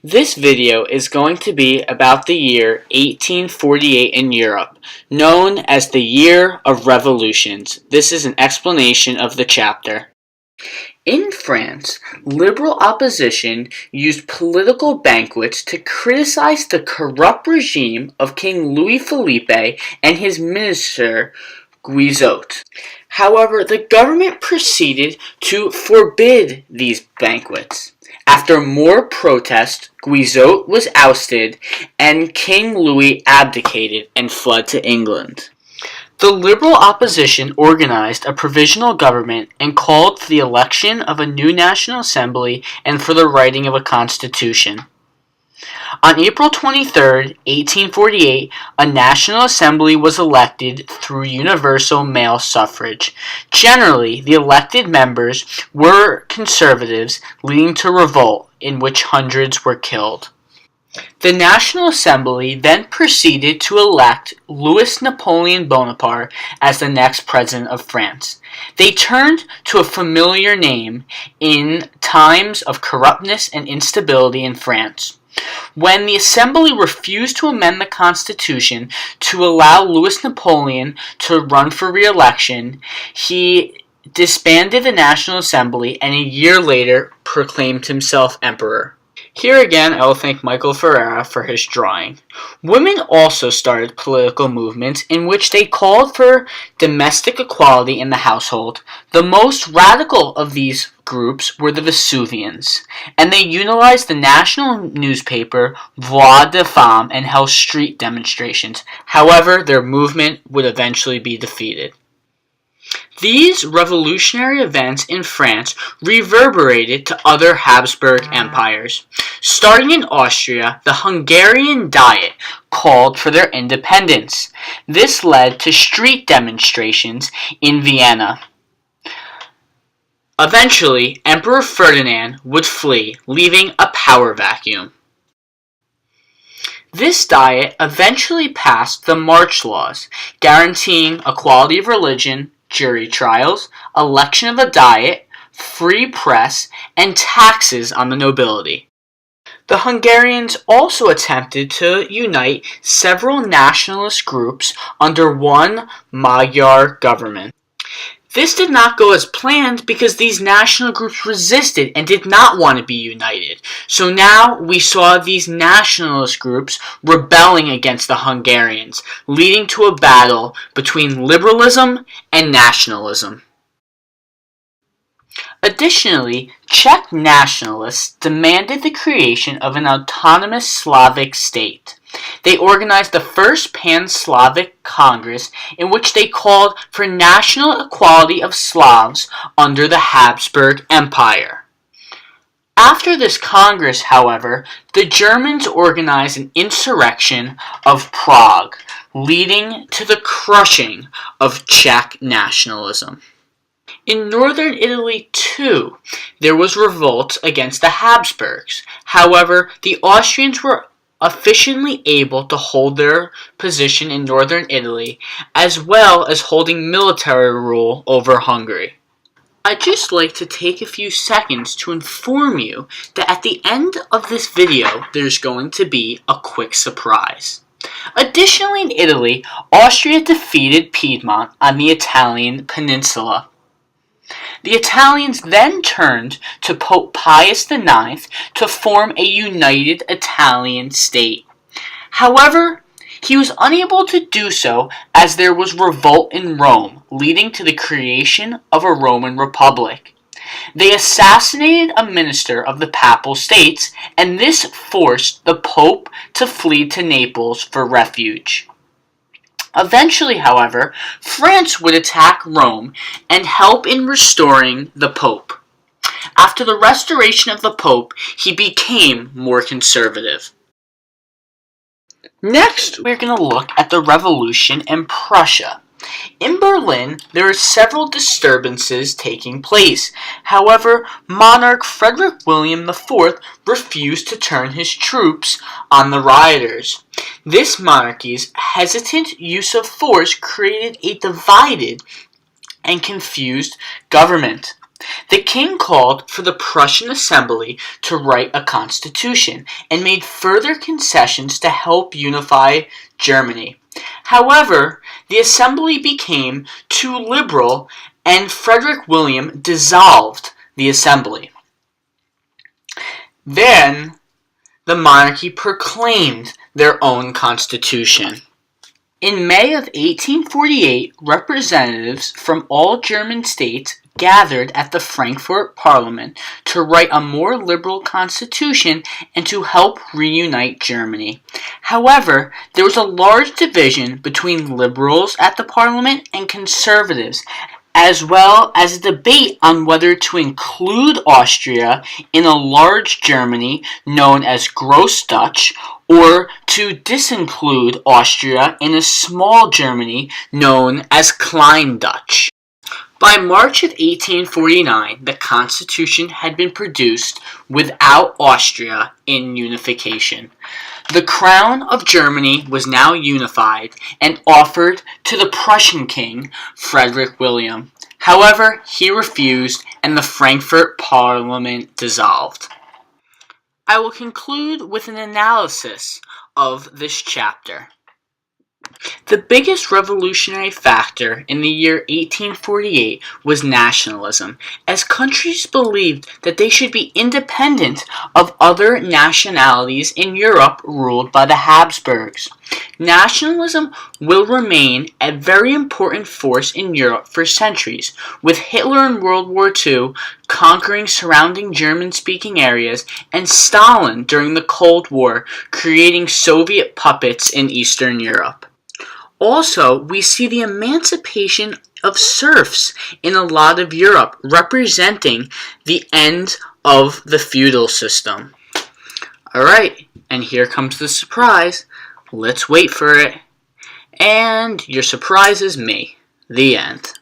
This video is going to be about the year 1848 in Europe, known as the Year of Revolutions. This is an explanation of the chapter. In France, liberal opposition used political banquets to criticize the corrupt regime of King Louis Philippe and his minister Guizot. However, the government proceeded to forbid these banquets. After more protest, Guizot was ousted and King Louis abdicated and fled to England. The liberal opposition organized a provisional government and called for the election of a new National Assembly and for the writing of a constitution. On April 23, 1848, a National Assembly was elected through universal male suffrage. Generally, the elected members were conservatives, leading to revolt, in which hundreds were killed. The National Assembly then proceeded to elect Louis Napoleon Bonaparte as the next president of France. They turned to a familiar name in times of corruptness and instability in France. When the Assembly refused to amend the Constitution to allow Louis Napoleon to run for re-election, he disbanded the National Assembly and a year later proclaimed himself emperor. Here again, I will thank Michael Ferreira for his drawing. Women also started political movements in which they called for domestic equality in the household. The most radical of these groups were the Vesuvians, and they utilized the national newspaper Voix des Femmes and held street demonstrations. However, their movement would eventually be defeated. These revolutionary events in France reverberated to other Habsburg empires. Starting in Austria, the Hungarian Diet called for their independence. This led to street demonstrations in Vienna. Eventually, Emperor Ferdinand would flee, leaving a power vacuum. This diet eventually passed the March Laws, guaranteeing equality of religion, jury trials, election of a diet, free press, and taxes on the nobility. The Hungarians also attempted to unite several nationalist groups under one Magyar government. This did not go as planned because these national groups resisted and did not want to be united. So now we saw these nationalist groups rebelling against the Hungarians, leading to a battle between liberalism and nationalism. Additionally, Czech nationalists demanded the creation of an autonomous Slavic state. They organized the first Pan-Slavic Congress in which they called for national equality of Slavs under the Habsburg Empire. After this Congress, however, the Germans organized an insurrection of Prague, leading to the crushing of Czech nationalism. In northern Italy, too, there was revolt against the Habsburgs. However, the Austrians were efficiently able to hold their position in northern Italy, as well as holding military rule over Hungary. I'd just like to take a few seconds to inform you that at the end of this video, there's going to be a quick surprise. Additionally, in Italy, Austria defeated Piedmont on the Italian peninsula. The Italians then turned to Pope Pius IX to form a united Italian state. However, he was unable to do so as there was revolt in Rome, leading to the creation of a Roman Republic. They assassinated a minister of the Papal States, and this forced the Pope to flee to Naples for refuge. Eventually, however, France would attack Rome and help in restoring the Pope. After the restoration of the Pope, he became more conservative. Next, we're going to look at the revolution in Prussia. In Berlin, there are several disturbances taking place. However, monarch Frederick William IV refused to turn his troops on the rioters. This monarchy's hesitant use of force created a divided and confused government. The king called for the Prussian assembly to write a constitution and made further concessions to help unify Germany. However, the assembly became too liberal and Frederick William dissolved the assembly. Then, the monarchy proclaimed their own constitution. In May of 1848, representatives from all German states gathered at the Frankfurt Parliament to write a more liberal constitution and to help reunite Germany. However, there was a large division between liberals at the parliament and conservatives, as well as a debate on whether to include Austria in a large Germany known as Grossdeutsch or to disinclude Austria in a small Germany known as Kleindutch. By March of 1849, the Constitution had been produced without Austria in unification. The crown of Germany was now unified and offered to the Prussian king, Frederick William. However, he refused and the Frankfurt Parliament dissolved. I will conclude with an analysis of this chapter. The biggest revolutionary factor in the year 1848 was nationalism, as countries believed that they should be independent of other nationalities in Europe ruled by the Habsburgs. Nationalism will remain a very important force in Europe for centuries, with Hitler in World War II conquering surrounding German-speaking areas and Stalin during the Cold War creating Soviet puppets in Eastern Europe. Also, we see the emancipation of serfs in a lot of Europe, representing the end of the feudal system. Alright, and here comes the surprise. Let's wait for it. And your surprise is me. The end.